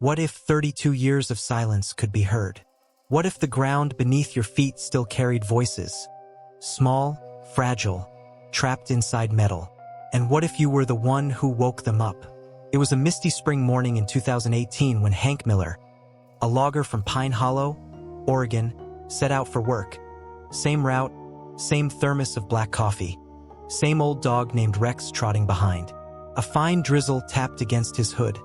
What if 32 years of silence could be heard? What if the ground beneath your feet still carried voices? Small, fragile, trapped inside metal. And what if you were the one who woke them up? It was a misty spring morning in 2018 when Hank Miller, a logger from Pine Hollow, Oregon, set out for work. Same route, same thermos of black coffee, same old dog named Rex trotting behind. A fine drizzle tapped against his hood,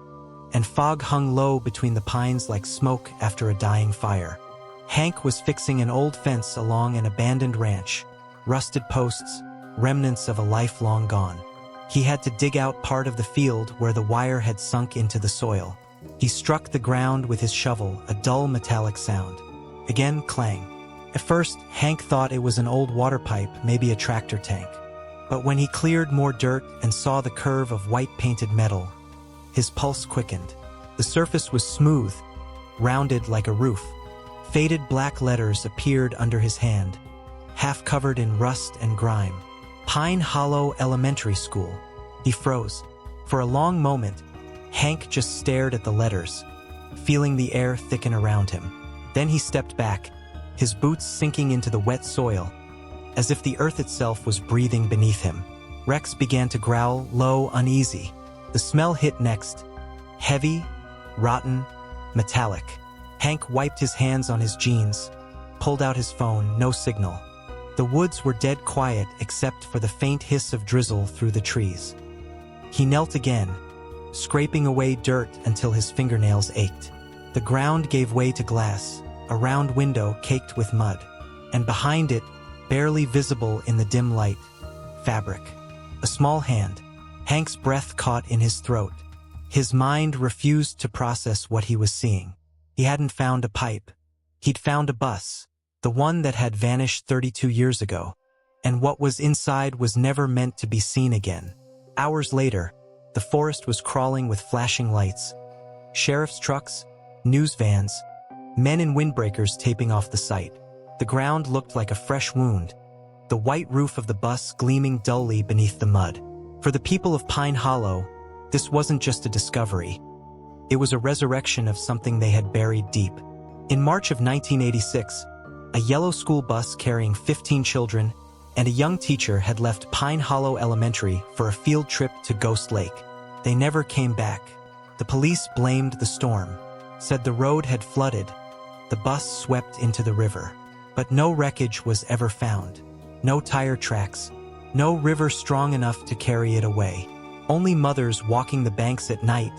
and fog hung low between the pines like smoke after a dying fire. Hank was fixing an old fence along an abandoned ranch, rusted posts, remnants of a life long gone. He had to dig out part of the field where the wire had sunk into the soil. He struck the ground with his shovel, a dull metallic sound. Again, clang. At first, Hank thought it was an old water pipe, maybe a tractor tank. But when he cleared more dirt and saw the curve of white-painted metal, his pulse quickened. The surface was smooth, rounded like a roof. Faded black letters appeared under his hand, half covered in rust and grime. Pine Hollow Elementary School. He froze. For a long moment, Hank just stared at the letters, feeling the air thicken around him. Then he stepped back, his boots sinking into the wet soil, as if the earth itself was breathing beneath him. Rex began to growl, low, uneasy. The smell hit next. Heavy, rotten, metallic. Hank wiped his hands on his jeans, pulled out his phone, no signal. The woods were dead quiet except for the faint hiss of drizzle through the trees. He knelt again, scraping away dirt until his fingernails ached. The ground gave way to glass, a round window caked with mud, and behind it, barely visible in the dim light, fabric. A small hand. Hank's breath caught in his throat. His mind refused to process what he was seeing. He hadn't found a pipe. He'd found a bus, the one that had vanished 32 years ago, and what was inside was never meant to be seen again. Hours later, the forest was crawling with flashing lights. Sheriff's trucks, news vans, men in windbreakers taping off the site. The ground looked like a fresh wound, the white roof of the bus gleaming dully beneath the mud. For the people of Pine Hollow, this wasn't just a discovery. It was a resurrection of something they had buried deep. In March of 1986, a yellow school bus carrying 15 children and a young teacher had left Pine Hollow Elementary for a field trip to Ghost Lake. They never came back. The police blamed the storm, said the road had flooded. The bus swept into the river. But no wreckage was ever found. No tire tracks. No river strong enough to carry it away. Only mothers walking the banks at night,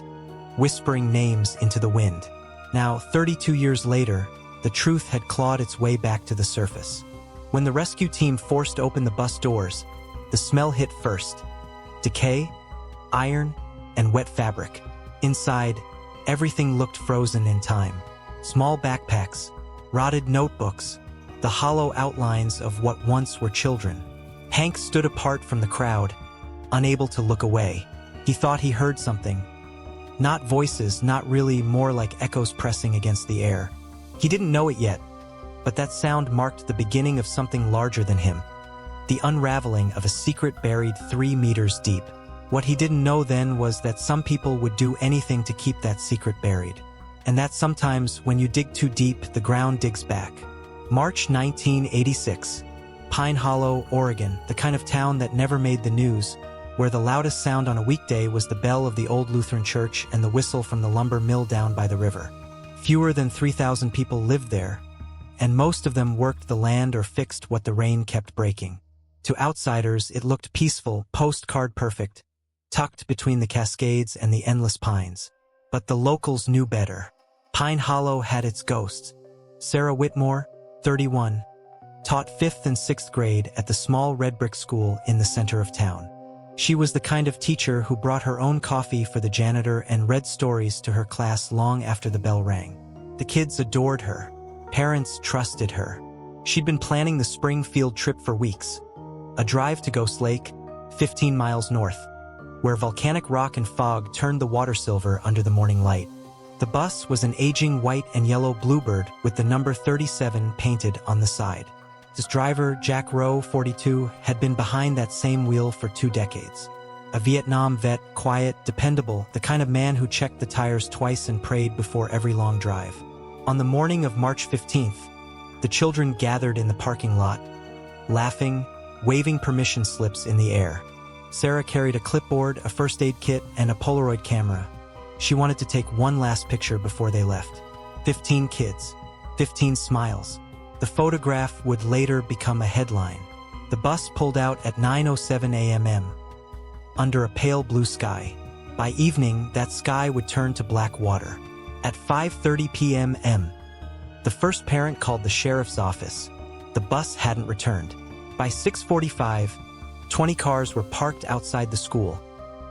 whispering names into the wind. Now, 32 years later, the truth had clawed its way back to the surface. When the rescue team forced open the bus doors, the smell hit first. Decay, iron, and wet fabric. Inside, everything looked frozen in time. Small backpacks, rotted notebooks, the hollow outlines of what once were children. Hank stood apart from the crowd, unable to look away. He thought he heard something. Not voices, not really, more like echoes pressing against the air. He didn't know it yet, but that sound marked the beginning of something larger than him. The unraveling of a secret buried 3 meters deep. What he didn't know then was that some people would do anything to keep that secret buried. And that sometimes, when you dig too deep, the ground digs back. March 1986. Pine Hollow, Oregon, the kind of town that never made the news, where the loudest sound on a weekday was the bell of the old Lutheran church and the whistle from the lumber mill down by the river. Fewer than 3,000 people lived there, and most of them worked the land or fixed what the rain kept breaking. To outsiders, it looked peaceful, postcard perfect, tucked between the Cascades and the endless pines. But the locals knew better. Pine Hollow had its ghosts. Sarah Whitmore, 31, taught 5th and 6th grade at the small red brick school in the center of town. She was the kind of teacher who brought her own coffee for the janitor and read stories to her class long after the bell rang. The kids adored her. Parents trusted her. She'd been planning the spring field trip for weeks. A drive to Ghost Lake, 15 miles north, where volcanic rock and fog turned the water silver under the morning light. The bus was an aging white and yellow Bluebird with the number 37 painted on the side. Its driver, Jack Rowe, 42, had been behind that same wheel for 2 decades. A Vietnam vet, quiet, dependable, the kind of man who checked the tires twice and prayed before every long drive. On the morning of March 15th, the children gathered in the parking lot, laughing, waving permission slips in the air. Sarah carried a clipboard, a first aid kit, and a Polaroid camera. She wanted to take one last picture before they left. 15 kids, 15 smiles. The photograph would later become a headline. The bus pulled out at 9:07 a.m. under a pale blue sky. By evening, that sky would turn to black water. At 5:30 p.m., the first parent called the sheriff's office. The bus hadn't returned. By 6:45, 20 cars were parked outside the school.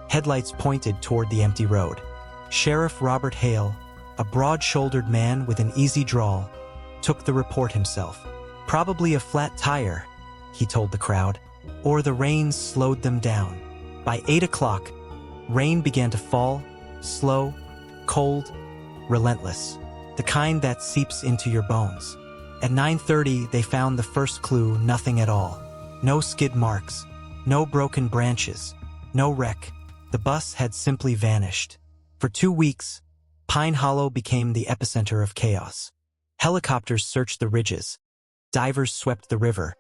Headlights pointed toward the empty road. Sheriff Robert Hale, a broad-shouldered man with an easy drawl, took the report himself. Probably a flat tire, he told the crowd, or the rain slowed them down. By 8 o'clock, rain began to fall, slow, cold, relentless, the kind that seeps into your bones. At 9:30, they found the first clue, nothing at all. No skid marks, no broken branches, no wreck. The bus had simply vanished. For 2 weeks, Pine Hollow became the epicenter of chaos. Helicopters searched the ridges. Divers swept the river.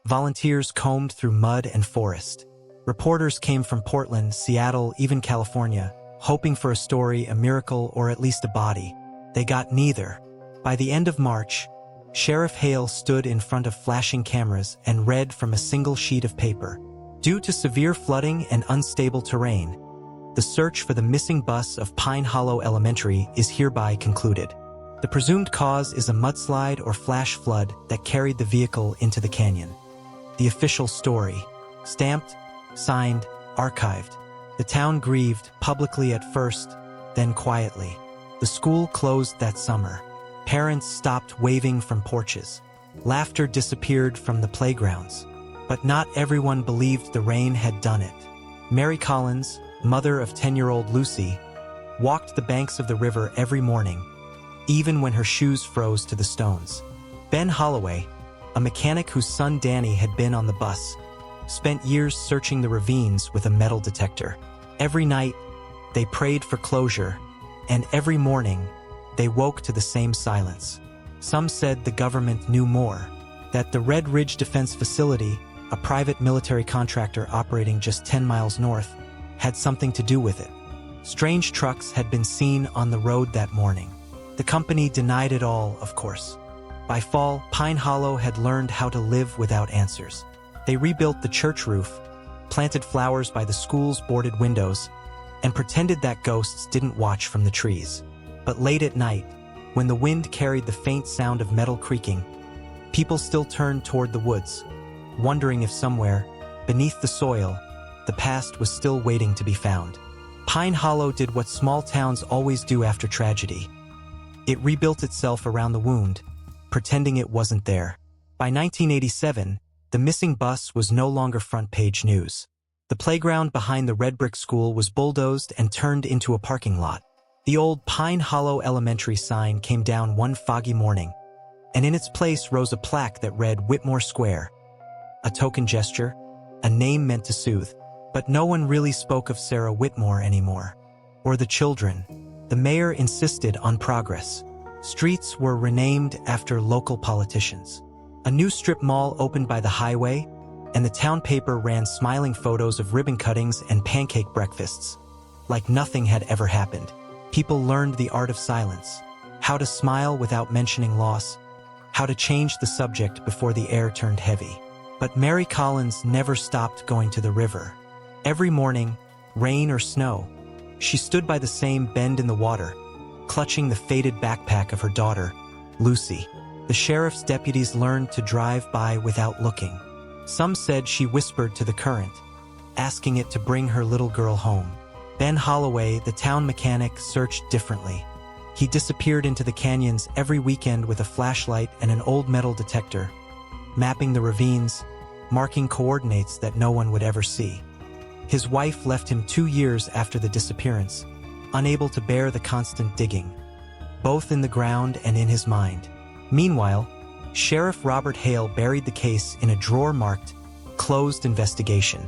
Volunteers combed through mud and forest. Reporters came from Portland, Seattle, even California, hoping for a story, a miracle, or at least a body. They got neither. By the end of March, Sheriff Hale stood in front of flashing cameras and read from a single sheet of paper. Due to severe flooding and unstable terrain, the search for the missing bus of Pine Hollow Elementary is hereby concluded. The presumed cause is a mudslide or flash flood that carried the vehicle into the canyon. The official story. Stamped, signed, archived. The town grieved, publicly at first, then quietly. The school closed that summer. Parents stopped waving from porches. Laughter disappeared from the playgrounds. But not everyone believed the rain had done it. Mary Collins, mother of 10-year-old Lucy, walked the banks of the river every morning, even when her shoes froze to the stones. Ben Holloway, a mechanic whose son Danny had been on the bus, spent years searching the ravines with a metal detector. Every night, they prayed for closure, and every morning, they woke to the same silence. Some said the government knew more, that the Red Ridge Defense Facility, a private military contractor operating just 10 miles north, had something to do with it. Strange trucks had been seen on the road that morning. The company denied it all, of course. By fall, Pine Hollow had learned how to live without answers. They rebuilt the church roof, planted flowers by the school's boarded windows, and pretended that ghosts didn't watch from the trees. But late at night, when the wind carried the faint sound of metal creaking, people still turned toward the woods, wondering if somewhere, beneath the soil, the past was still waiting to be found. Pine Hollow did what small towns always do after tragedy. It rebuilt itself around the wound, pretending it wasn't there. By 1987, the missing bus was no longer front-page news. The playground behind the red brick school was bulldozed and turned into a parking lot. The old Pine Hollow Elementary sign came down one foggy morning, and in its place rose a plaque that read Whitmore Square. A token gesture, a name meant to soothe. But no one really spoke of Sarah Whitmore anymore. Or the children. The mayor insisted on progress. Streets were renamed after local politicians. A new strip mall opened by the highway, and the town paper ran smiling photos of ribbon cuttings and pancake breakfasts. Like nothing had ever happened. People learned the art of silence, how to smile without mentioning loss, how to change the subject before the air turned heavy. But Mary Collins never stopped going to the river. Every morning, rain or snow, she stood by the same bend in the water, clutching the faded backpack of her daughter, Lucy. The sheriff's deputies learned to drive by without looking. Some said she whispered to the current, asking it to bring her little girl home. Ben Holloway, the town mechanic, searched differently. He disappeared into the canyons every weekend with a flashlight and an old metal detector, mapping the ravines, marking coordinates that no one would ever see. His wife left him 2 years after the disappearance, unable to bear the constant digging, both in the ground and in his mind. Meanwhile, Sheriff Robert Hale buried the case in a drawer marked Closed Investigation.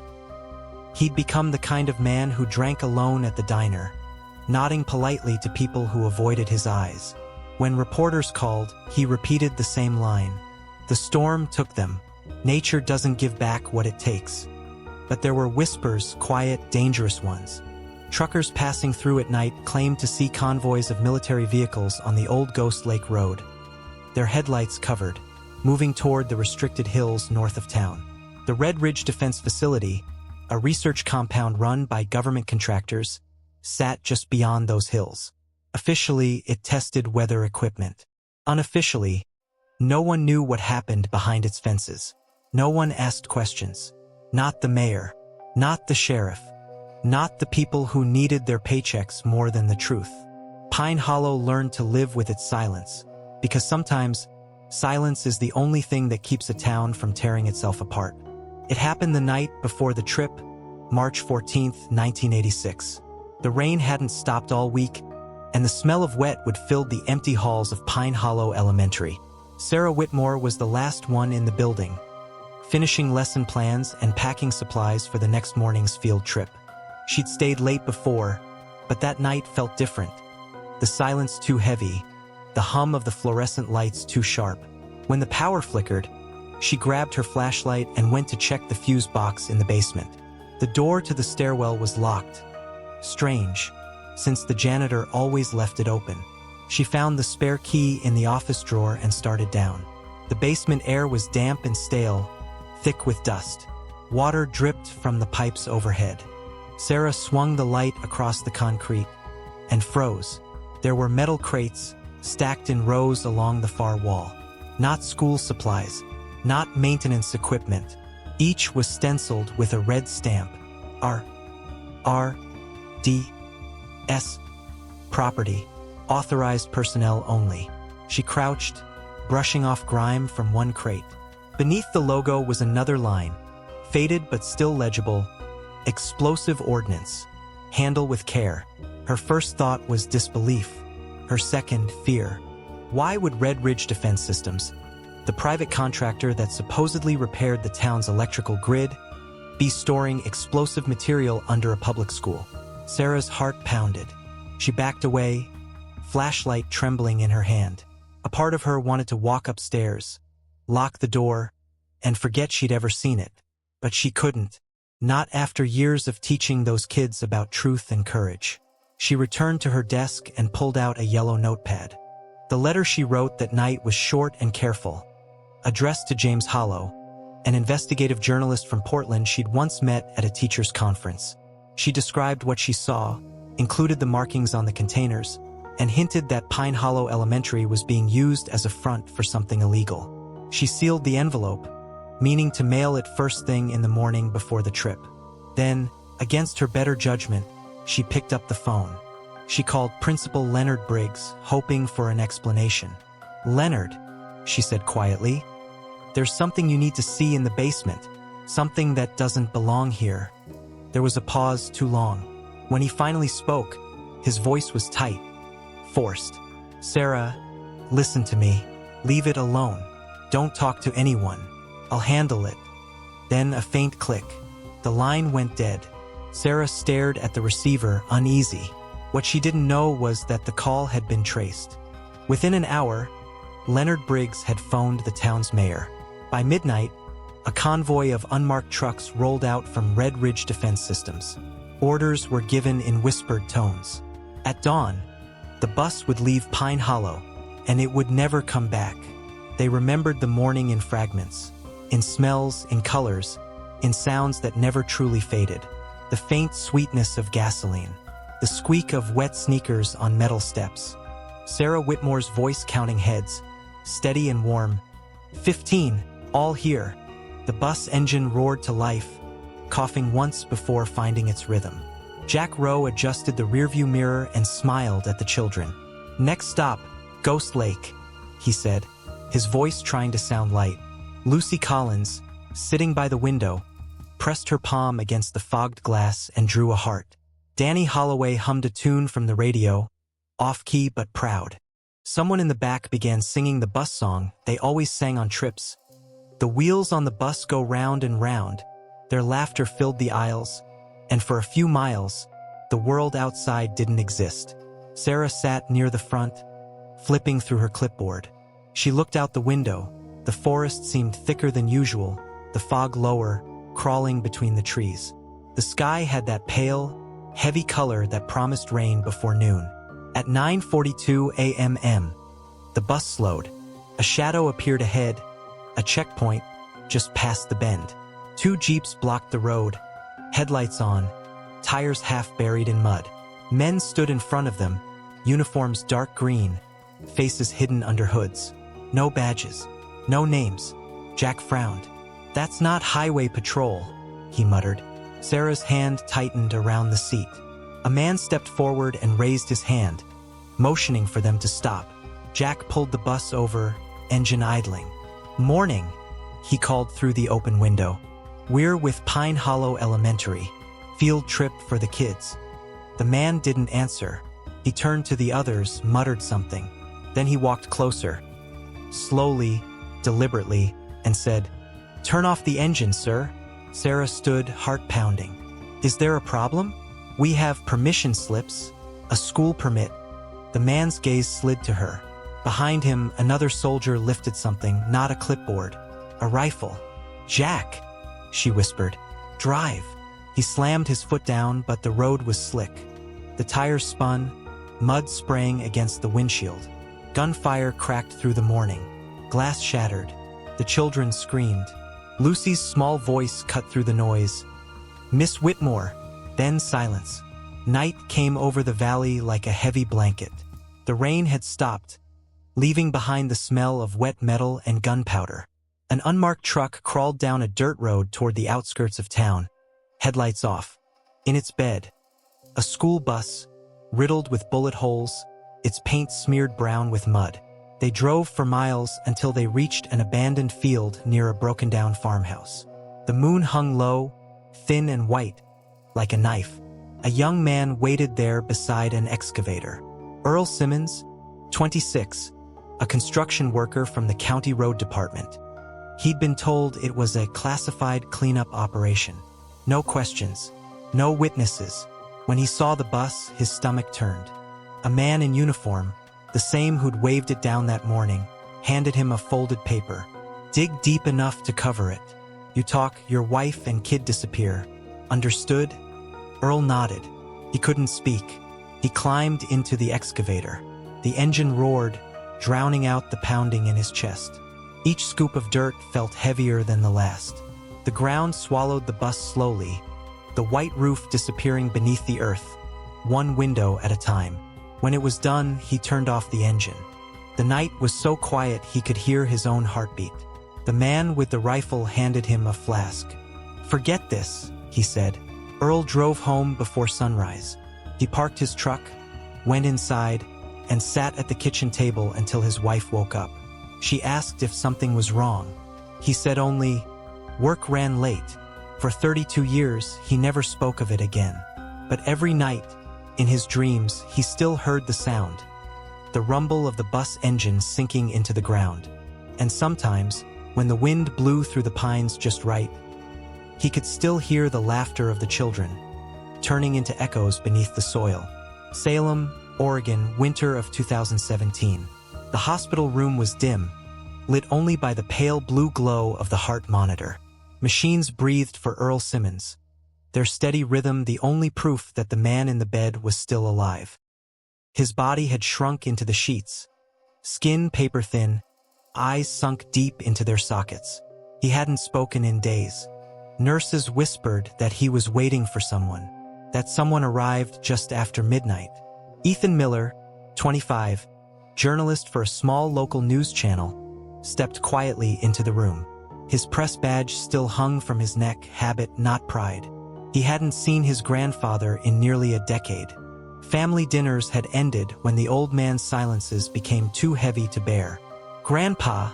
He'd become the kind of man who drank alone at the diner, nodding politely to people who avoided his eyes. When reporters called, he repeated the same line. The storm took them. Nature doesn't give back what it takes. But there were whispers, quiet, dangerous ones. Truckers passing through at night claimed to see convoys of military vehicles on the old Ghost Lake Road, their headlights covered, moving toward the restricted hills north of town. The Red Ridge Defense Facility, a research compound run by government contractors, sat just beyond those hills. Officially, it tested weather equipment. Unofficially, no one knew what happened behind its fences. No one asked questions. Not the mayor, not the sheriff, not the people who needed their paychecks more than the truth. Pine Hollow learned to live with its silence, because sometimes silence is the only thing that keeps a town from tearing itself apart. It happened the night before the trip, March 14th, 1986. The rain hadn't stopped all week, and the smell of wet would fill the empty halls of Pine Hollow Elementary. Sarah Whitmore was the last one in the building, finishing lesson plans and packing supplies for the next morning's field trip. She'd stayed late before, but that night felt different. The silence too heavy, the hum of the fluorescent lights too sharp. When the power flickered, she grabbed her flashlight and went to check the fuse box in the basement. The door to the stairwell was locked. Strange, since the janitor always left it open. She found the spare key in the office drawer and started down. The basement air was damp and stale, thick with dust. Water dripped from the pipes overhead. Sarah swung the light across the concrete and froze. There were metal crates stacked in rows along the far wall. Not school supplies, not maintenance equipment. Each was stenciled with a red stamp. R.D.S. Property. Authorized personnel only. She crouched, brushing off grime from one crate. Beneath the logo was another line, faded but still legible. Explosive ordnance. Handle with care. Her first thought was disbelief. Her second, fear. Why would Red Ridge Defense Systems, the private contractor that supposedly repaired the town's electrical grid, be storing explosive material under a public school? Sarah's heart pounded. She backed away, flashlight trembling in her hand. A part of her wanted to walk upstairs, lock the door, and forget she'd ever seen it. But she couldn't. Not after years of teaching those kids about truth and courage. She returned to her desk and pulled out a yellow notepad. The letter she wrote that night was short and careful, addressed to James Hollow, an investigative journalist from Portland she'd once met at a teacher's conference. She described what she saw, included the markings on the containers, and hinted that Pine Hollow Elementary was being used as a front for something illegal. She sealed the envelope, meaning to mail it first thing in the morning before the trip. Then, against her better judgment, she picked up the phone. She called Principal Leonard Briggs, hoping for an explanation. "Leonard," she said quietly, "there's something you need to see in the basement, something that doesn't belong here." There was a pause too long. When he finally spoke, his voice was tight, forced. "Sarah, listen to me. Leave it alone. Don't talk to anyone. I'll handle it." Then a faint click. The line went dead. Sarah stared at the receiver, uneasy. What she didn't know was that the call had been traced. Within an hour, Leonard Briggs had phoned the town's mayor. By midnight, a convoy of unmarked trucks rolled out from Red Ridge Defense Systems. Orders were given in whispered tones. At dawn, the bus would leave Pine Hollow, and it would never come back. They remembered the morning in fragments, in smells, in colors, in sounds that never truly faded. The faint sweetness of gasoline, the squeak of wet sneakers on metal steps. Sarah Whitmore's voice counting heads, steady and warm. 15, all here. The bus engine roared to life, coughing once before finding its rhythm. Jack Rowe adjusted the rearview mirror and smiled at the children. "Next stop, Ghost Lake," he said, his voice trying to sound light. Lucy Collins, sitting by the window, pressed her palm against the fogged glass and drew a heart. Danny Holloway hummed a tune from the radio, off-key but proud. Someone in the back began singing the bus song they always sang on trips. The wheels on the bus go round and round. Their laughter filled the aisles, and for a few miles, the world outside didn't exist. Sarah sat near the front, flipping through her clipboard. She looked out the window. The forest seemed thicker than usual, the fog lower, crawling between the trees. The sky had that pale, heavy color that promised rain before noon. At 9:42 a.m., the bus slowed. A shadow appeared ahead, a checkpoint, just past the bend. Two jeeps blocked the road, headlights on, tires half buried in mud. Men stood in front of them, uniforms dark green, faces hidden under hoods. No badges, no names. Jack frowned. "That's not highway patrol," he muttered. Sarah's hand tightened around the seat. A man stepped forward and raised his hand, motioning for them to stop. Jack pulled the bus over, engine idling. "Morning," he called through the open window. "We're with Pine Hollow Elementary. Field trip for the kids." The man didn't answer. He turned to the others, muttered something. Then he walked closer, slowly, deliberately, and said, "Turn off the engine, sir." Sarah stood, heart pounding. "Is there a problem? We have permission slips, a school permit." The man's gaze slid to her. Behind him, another soldier lifted something, not a clipboard, a rifle. "Jack," she whispered, "drive." He slammed his foot down, but the road was slick. The tires spun, mud spraying against the windshield. Gunfire cracked through the morning. Glass shattered. The children screamed. Lucy's small voice cut through the noise. "Miss Whitmore." Then silence. Night came over the valley like a heavy blanket. The rain had stopped, leaving behind the smell of wet metal and gunpowder. An unmarked truck crawled down a dirt road toward the outskirts of town, headlights off. In its bed, a school bus, riddled with bullet holes, its paint smeared brown with mud. They drove for miles until they reached an abandoned field near a broken-down farmhouse. The moon hung low, thin and white, like a knife. A young man waited there beside an excavator. Earl Simmons, 26, a construction worker from the county road department. He'd been told it was a classified cleanup operation. No questions, no witnesses. When he saw the bus, his stomach turned. A man in uniform, the same who'd waved it down that morning, handed him a folded paper. "Dig deep enough to cover it. You talk, your wife and kid disappear. Understood?" Earl nodded. He couldn't speak. He climbed into the excavator. The engine roared, drowning out the pounding in his chest. Each scoop of dirt felt heavier than the last. The ground swallowed the bus slowly, the white roof disappearing beneath the earth, one window at a time. When it was done, he turned off the engine. The night was so quiet he could hear his own heartbeat. The man with the rifle handed him a flask. "Forget this," he said. Earl drove home before sunrise. He parked his truck, went inside, and sat at the kitchen table until his wife woke up. She asked if something was wrong. He said only, "Work ran late." For 32 years, he never spoke of it again. But every night, in his dreams, he still heard the sound, the rumble of the bus engine sinking into the ground. And sometimes, when the wind blew through the pines just right, he could still hear the laughter of the children, turning into echoes beneath the soil. Salem, Oregon, winter of 2017. The hospital room was dim, lit only by the pale blue glow of the heart monitor. Machines breathed for Earl Simmons, their steady rhythm the only proof that the man in the bed was still alive. His body had shrunk into the sheets, skin paper-thin, eyes sunk deep into their sockets. He hadn't spoken in days. Nurses whispered that he was waiting for someone, that someone arrived just after midnight. Ethan Miller, 25, journalist for a small local news channel, stepped quietly into the room. His press badge still hung from his neck, habit, not pride. He hadn't seen his grandfather in nearly a decade. Family dinners had ended when the old man's silences became too heavy to bear. "Grandpa,"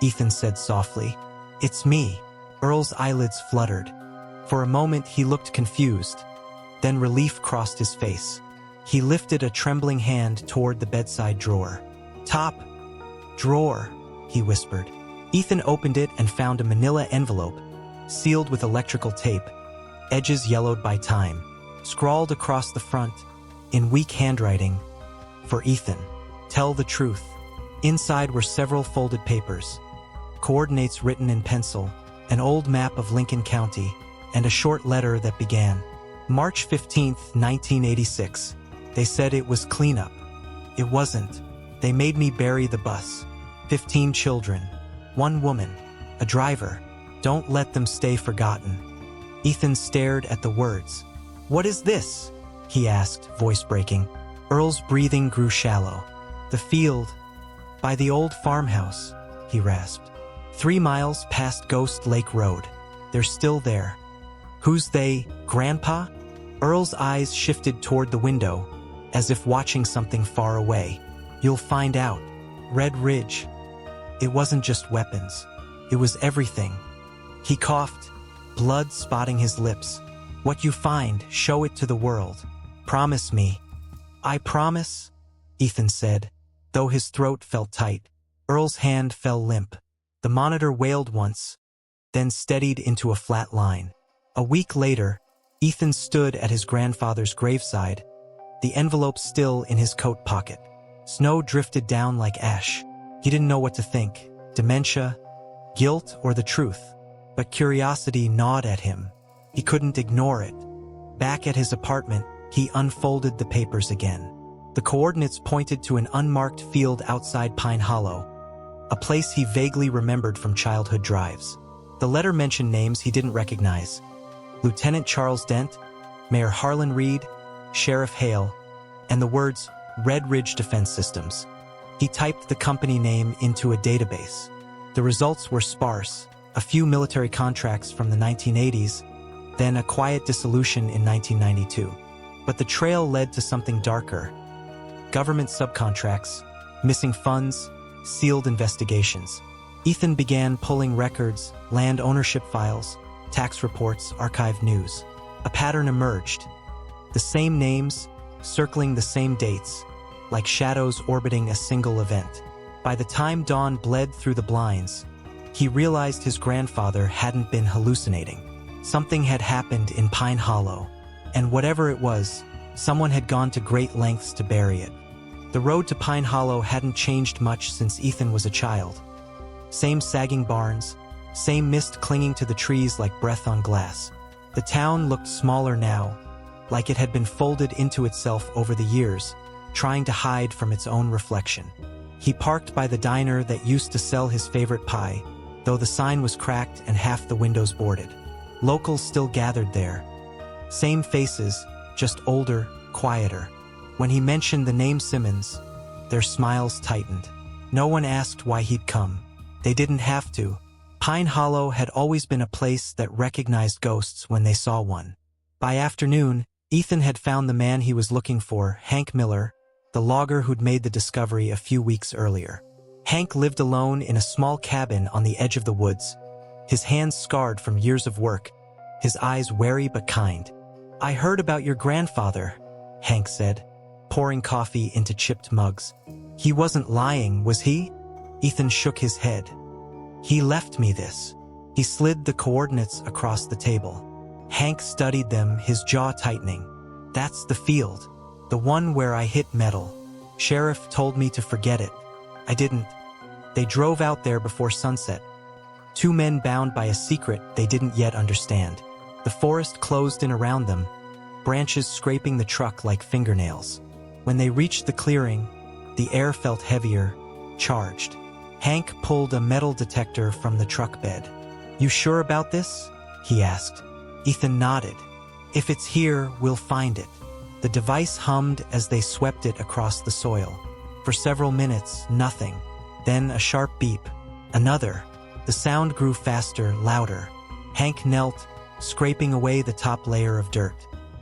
Ethan said softly. "It's me." Earl's eyelids fluttered. For a moment he looked confused. Then relief crossed his face. He lifted a trembling hand toward the bedside drawer. "Top drawer," he whispered. Ethan opened it and found a manila envelope, sealed with electrical tape. edges yellowed by time. Scrawled across the front, in weak handwriting, "For Ethan. Tell the truth." Inside were several folded papers, coordinates written in pencil, an old map of Lincoln County, and a short letter that began, March 15th, 1986. They said it was cleanup. It wasn't. They made me bury the bus. 15 children. 1 woman. A driver. Don't let them stay forgotten. Ethan stared at the words. "What is this?" he asked, voice breaking. Earl's breathing grew shallow. "The field. By the old farmhouse," he rasped. 3 miles past Ghost Lake Road. They're still there. Who's they, Grandpa? Earl's eyes shifted toward the window, as if watching something far away. "You'll find out. Red Ridge." It wasn't just weapons. It was everything. He coughed, blood spotting his lips. "What you find, show it to the world. Promise me." "I promise," Ethan said, though his throat felt tight. Earl's hand fell limp. The monitor wailed once, then steadied into a flat line. A week later, Ethan stood at his grandfather's graveside, the envelope still in his coat pocket. Snow drifted down like ash. He didn't know what to think, dementia, guilt, or the truth. But curiosity gnawed at him. He couldn't ignore it. Back at his apartment, he unfolded the papers again. The coordinates pointed to an unmarked field outside Pine Hollow, a place he vaguely remembered from childhood drives. The letter mentioned names he didn't recognize. Lieutenant Charles Dent, Mayor Harlan Reed, Sheriff Hale, and the words Red Ridge Defense Systems. He typed the company name into a database. The results were sparse, a few military contracts from the 1980s, then a quiet dissolution in 1992. But the trail led to something darker. Government subcontracts, missing funds, sealed investigations. Ethan began pulling records, land ownership files, tax reports, archived news. A pattern emerged. The same names, circling the same dates, like shadows orbiting a single event. By the time dawn bled through the blinds, he realized his grandfather hadn't been hallucinating. Something had happened in Pine Hollow, and whatever it was, someone had gone to great lengths to bury it. The road to Pine Hollow hadn't changed much since Ethan was a child. Same sagging barns, same mist clinging to the trees like breath on glass. The town looked smaller now, like it had been folded into itself over the years, trying to hide from its own reflection. He parked by the diner that used to sell his favorite pie, though the sign was cracked and half the windows boarded. Locals still gathered there. Same faces, just older, quieter. When he mentioned the name Simmons, their smiles tightened. No one asked why he'd come. They didn't have to. Pine Hollow had always been a place that recognized ghosts when they saw one. By afternoon, Ethan had found the man he was looking for, Hank Miller, the logger who'd made the discovery a few weeks earlier. Hank lived alone in a small cabin on the edge of the woods, his hands scarred from years of work, his eyes wary but kind. "I heard about your grandfather," Hank said, pouring coffee into chipped mugs. "He wasn't lying, was he?" Ethan shook his head. "He left me this." He slid the coordinates across the table. Hank studied them, his jaw tightening. "That's the field. The one where I hit metal. Sheriff told me to forget it. I didn't." They drove out there before sunset. 2 men bound by a secret they didn't yet understand. The forest closed in around them, branches scraping the truck like fingernails. When they reached the clearing, the air felt heavier, charged. Hank pulled a metal detector from the truck bed. "You sure about this?" he asked. Ethan nodded. "If it's here, we'll find it." The device hummed as they swept it across the soil. For several minutes, nothing. Then a sharp beep. Another. The sound grew faster, louder. Hank knelt, scraping away the top layer of dirt.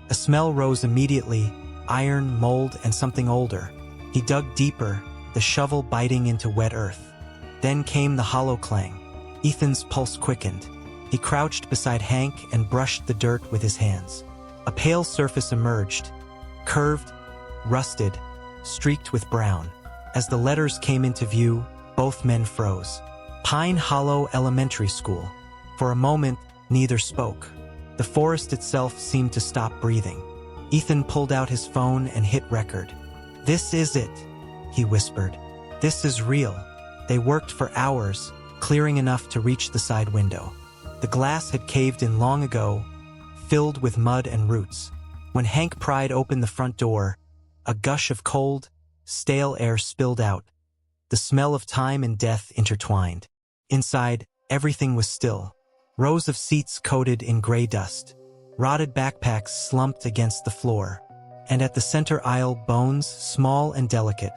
A smell rose immediately, iron, mold, and something older. He dug deeper, the shovel biting into wet earth. Then came the hollow clang. Ethan's pulse quickened. He crouched beside Hank and brushed the dirt with his hands. A pale surface emerged, curved, rusted, streaked with brown. As the letters came into view, both men froze. Pine Hollow Elementary School. For a moment, neither spoke. The forest itself seemed to stop breathing. Ethan pulled out his phone and hit record. "This is it," he whispered. "This is real." They worked for hours, clearing enough to reach the side window. The glass had caved in long ago, filled with mud and roots. When Hank pried open the front door, a gush of cold, stale air spilled out, the smell of time and death intertwined. Inside, everything was still. Rows of seats coated in gray dust. Rotted backpacks slumped against the floor. And at the center aisle, bones, small and delicate,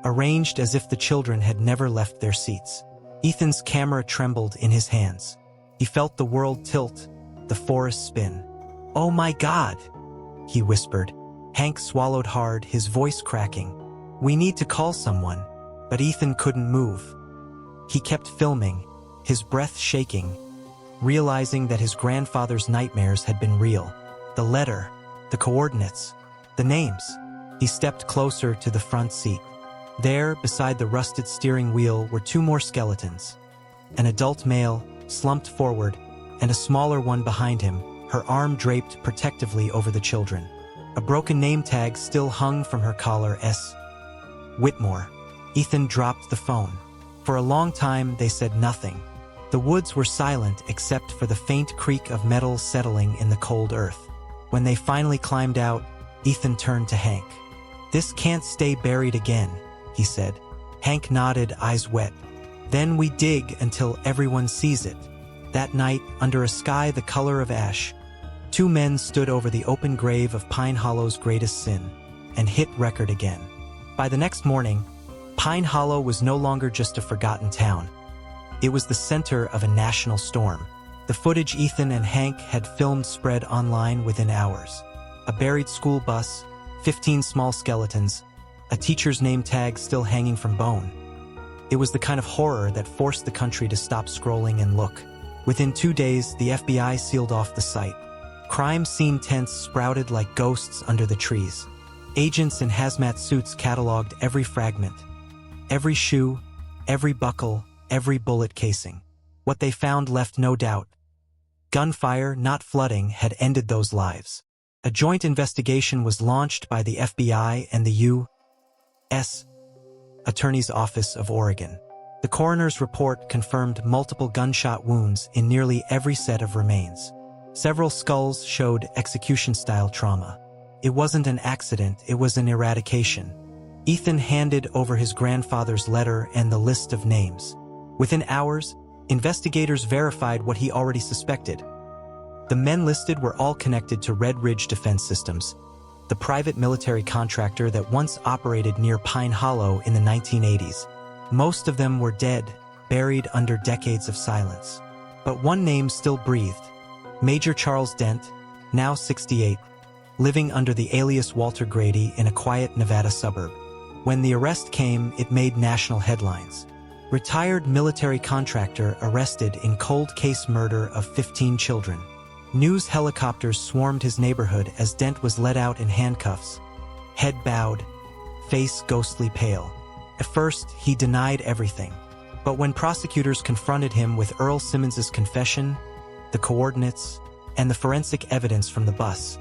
arranged as if the children had never left their seats. Ethan's camera trembled in his hands. He felt the world tilt, the forest spin. "Oh my God," he whispered. Hank swallowed hard, his voice cracking. "We need to call someone." But Ethan couldn't move. He kept filming, his breath shaking, realizing that his grandfather's nightmares had been real. The letter, the coordinates, the names. He stepped closer to the front seat. There, beside the rusted steering wheel, were two more skeletons. An adult male, slumped forward, and a smaller one behind him, her arm draped protectively over the children. A broken name tag still hung from her collar. S. Whitmore. Ethan dropped the phone. For a long time, they said nothing. The woods were silent except for the faint creak of metal settling in the cold earth. When they finally climbed out, Ethan turned to Hank. "This can't stay buried again," he said. Hank nodded, eyes wet. "Then we dig until everyone sees it." That night, under a sky the color of ash, two men stood over the open grave of Pine Hollow's greatest sin and hit record again. By the next morning, Pine Hollow was no longer just a forgotten town. It was the center of a national storm. The footage Ethan and Hank had filmed spread online within hours. A buried school bus, 15 small skeletons, a teacher's name tag still hanging from bone. It was the kind of horror that forced the country to stop scrolling and look. Within 2 days, the FBI sealed off the site. Crime scene tents sprouted like ghosts under the trees. Agents in hazmat suits cataloged every fragment, every shoe, every buckle, every bullet casing. What they found left no doubt. Gunfire, not flooding, had ended those lives. A joint investigation was launched by the FBI and the U.S. Attorney's Office of Oregon. The coroner's report confirmed multiple gunshot wounds in nearly every set of remains. Several skulls showed execution-style trauma. It wasn't an accident, it was an eradication. Ethan handed over his grandfather's letter and the list of names. Within hours, investigators verified what he already suspected. The men listed were all connected to Red Ridge Defense Systems, the private military contractor that once operated near Pine Hollow in the 1980s. Most of them were dead, buried under decades of silence. But one name still breathed. Major Charles Dent, now 68, living under the alias Walter Grady in a quiet Nevada suburb. When the arrest came, it made national headlines. Retired military contractor arrested in cold case murder of 15 children. News helicopters swarmed his neighborhood as Dent was led out in handcuffs, head bowed, face ghostly pale. At first, he denied everything. But when prosecutors confronted him with Earl Simmons's confession, the coordinates, and the forensic evidence from the bus,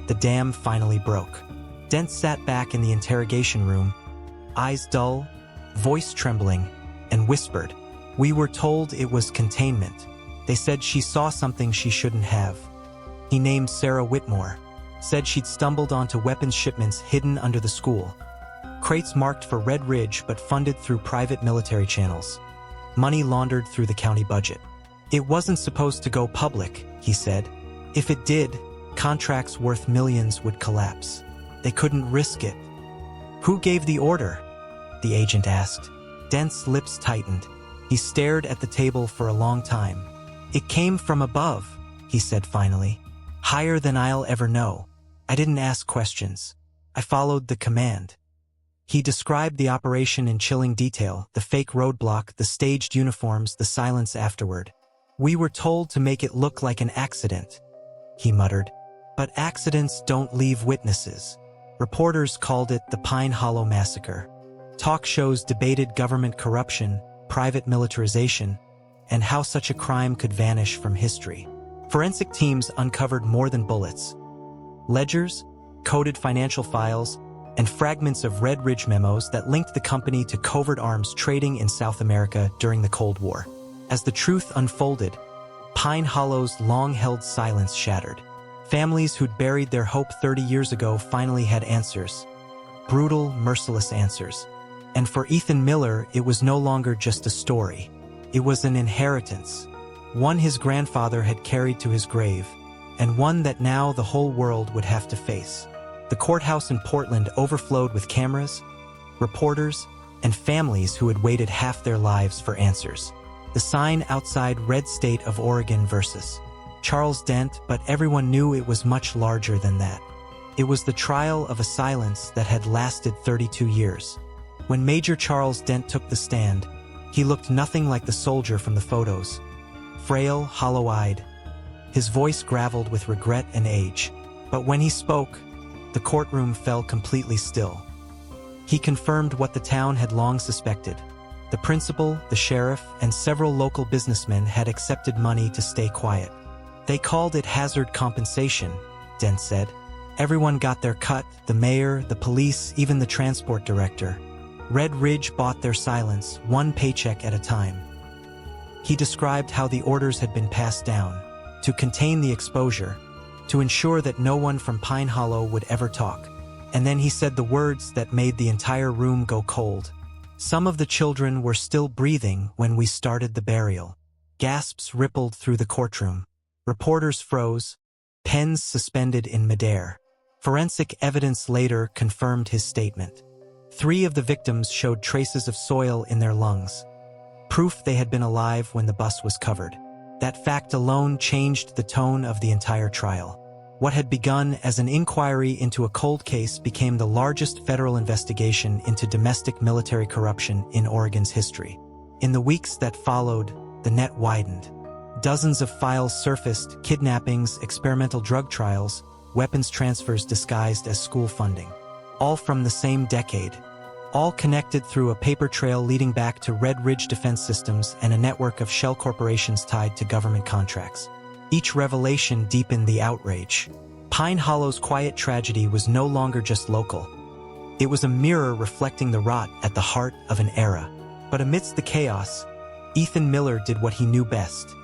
the dam finally broke. Dent sat back in the interrogation room, eyes dull, voice trembling, and whispered, "We were told it was containment. They said she saw something she shouldn't have." He named Sarah Whitmore, said she'd stumbled onto weapons shipments hidden under the school. Crates marked for Red Ridge but funded through private military channels. Money laundered through the county budget. It wasn't supposed to go public, he said. If it did, contracts worth millions would collapse. They couldn't risk it. "Who gave the order?" the agent asked. Dent's lips tightened. He stared at the table for a long time. "It came from above," he said finally. "Higher than I'll ever know. I didn't ask questions. I followed the command." He described the operation in chilling detail, the fake roadblock, the staged uniforms, the silence afterward. "We were told to make it look like an accident," he muttered. "But accidents don't leave witnesses." Reporters called it the Pine Hollow Massacre. Talk shows debated government corruption, private militarization, and how such a crime could vanish from history. Forensic teams uncovered more than bullets. Ledgers, coded financial files, and fragments of Red Ridge memos that linked the company to covert arms trading in South America during the Cold War. As the truth unfolded, Pine Hollow's long-held silence shattered. Families who'd buried their hope 30 years ago finally had answers. Brutal, merciless answers. And for Ethan Miller, it was no longer just a story. It was an inheritance. One his grandfather had carried to his grave, and one that now the whole world would have to face. The courthouse in Portland overflowed with cameras, reporters, and families who had waited half their lives for answers. The sign outside read State of Oregon versus Charles Dent, but everyone knew it was much larger than that. It was the trial of a silence that had lasted 32 years. When Major Charles Dent took the stand, he looked nothing like the soldier from the photos. Frail, hollow-eyed, his voice graveled with regret and age. But when he spoke, the courtroom fell completely still. He confirmed what the town had long suspected. The principal, the sheriff, and several local businessmen had accepted money to stay quiet. They called it hazard compensation, Dent said. Everyone got their cut, the mayor, the police, even the transport director. Red Ridge bought their silence, one paycheck at a time. He described how the orders had been passed down, to contain the exposure, to ensure that no one from Pine Hollow would ever talk. And then he said the words that made the entire room go cold. Some of the children were still breathing when we started the burial. Gasps rippled through the courtroom. Reporters froze, pens suspended in midair. Forensic evidence later confirmed his statement. 3 of the victims showed traces of soil in their lungs, proof they had been alive when the bus was covered. That fact alone changed the tone of the entire trial. What had begun as an inquiry into a cold case became the largest federal investigation into domestic military corruption in Oregon's history. In the weeks that followed, the net widened. Dozens of files surfaced: kidnappings, experimental drug trials, weapons transfers disguised as school funding. All from the same decade. All connected through a paper trail leading back to Red Ridge Defense Systems and a network of shell corporations tied to government contracts. Each revelation deepened the outrage. Pine Hollow's quiet tragedy was no longer just local. It was a mirror reflecting the rot at the heart of an era. But amidst the chaos, Ethan Miller did what he knew best.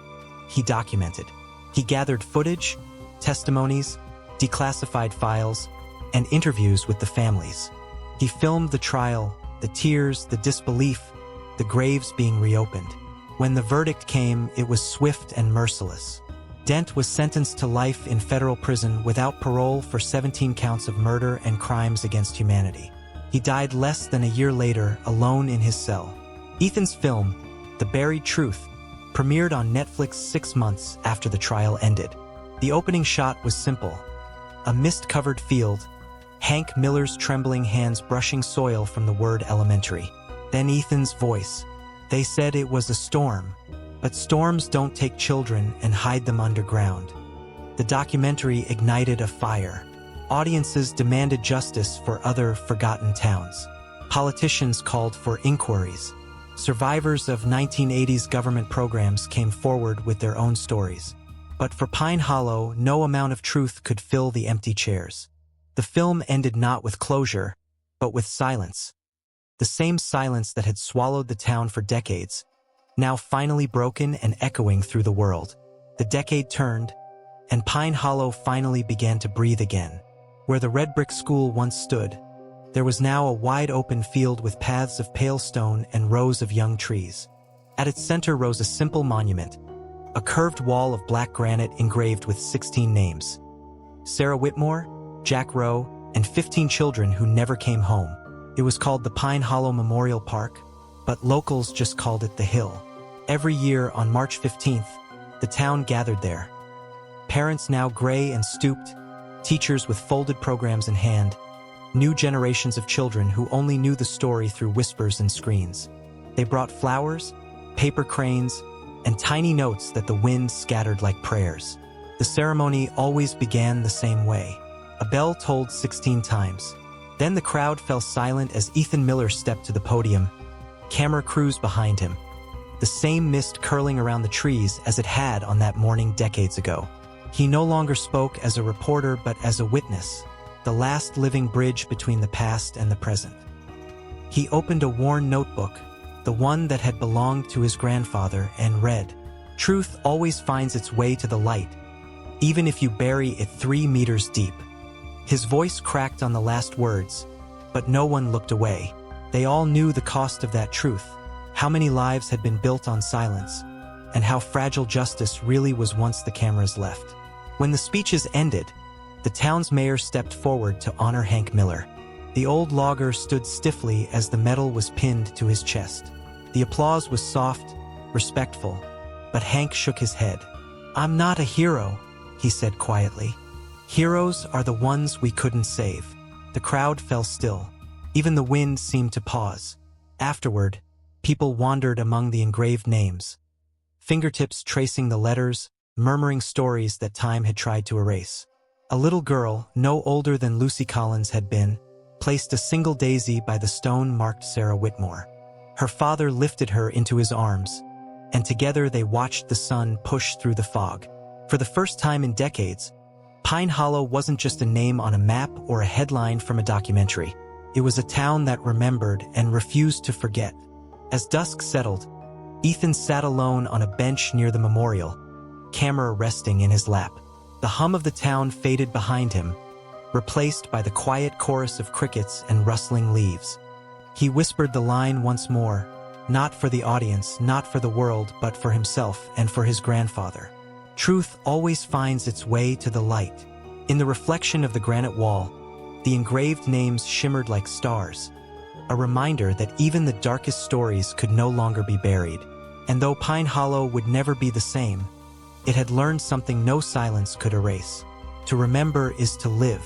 He documented. He gathered footage, testimonies, declassified files, and interviews with the families. He filmed the trial, the tears, the disbelief, the graves being reopened. When the verdict came, it was swift and merciless. Dent was sentenced to life in federal prison without parole for 17 counts of murder and crimes against humanity. He died less than a year later, alone in his cell. Ethan's film, The Buried Truth, premiered on Netflix 6 months after the trial ended. The opening shot was simple. A mist-covered field, Hank Miller's trembling hands brushing soil from the word elementary. Then Ethan's voice. They said it was a storm, but storms don't take children and hide them underground. The documentary ignited a fire. Audiences demanded justice for other forgotten towns. Politicians called for inquiries. Survivors of 1980s government programs came forward with their own stories. But for Pine Hollow, no amount of truth could fill the empty chairs. The film ended not with closure, but with silence. The same silence that had swallowed the town for decades, now finally broken and echoing through the world. The decade turned, and Pine Hollow finally began to breathe again. Where the red brick school once stood, there was now a wide-open field with paths of pale stone and rows of young trees. At its center rose a simple monument, a curved wall of black granite engraved with 16 names. Sarah Whitmore, Jack Rowe, and 15 children who never came home. It was called the Pine Hollow Memorial Park, but locals just called it the Hill. Every year on March 15th, the town gathered there. Parents now gray and stooped, teachers with folded programs in hand, new generations of children who only knew the story through whispers and screens. They brought flowers, paper cranes, and tiny notes that the wind scattered like prayers. The ceremony always began the same way. A bell tolled 16 times. Then the crowd fell silent as Ethan Miller stepped to the podium, camera crews behind him. The same mist curling around the trees as it had on that morning decades ago. He no longer spoke as a reporter but as a witness, the last living bridge between the past and the present. He opened a worn notebook, the one that had belonged to his grandfather, and read, "Truth always finds its way to the light, even if you bury it 3 meters deep." His voice cracked on the last words, but no one looked away. They all knew the cost of that truth, how many lives had been built on silence, and how fragile justice really was once the cameras left. When the speeches ended, the town's mayor stepped forward to honor Hank Miller. The old logger stood stiffly as the medal was pinned to his chest. The applause was soft, respectful, but Hank shook his head. "I'm not a hero," he said quietly. "Heroes are the ones we couldn't save." The crowd fell still. Even the wind seemed to pause. Afterward, people wandered among the engraved names, fingertips tracing the letters, murmuring stories that time had tried to erase. A little girl, no older than Lucy Collins had been, placed a single daisy by the stone marked Sarah Whitmore. Her father lifted her into his arms, and together they watched the sun push through the fog. For the first time in decades, Pine Hollow wasn't just a name on a map or a headline from a documentary. It was a town that remembered and refused to forget. As dusk settled, Ethan sat alone on a bench near the memorial, camera resting in his lap. The hum of the town faded behind him, replaced by the quiet chorus of crickets and rustling leaves. He whispered the line once more, not for the audience, not for the world, but for himself and for his grandfather. Truth always finds its way to the light. In the reflection of the granite wall, the engraved names shimmered like stars, a reminder that even the darkest stories could no longer be buried. And though Pine Hollow would never be the same, it had learned something no silence could erase. To remember is to live.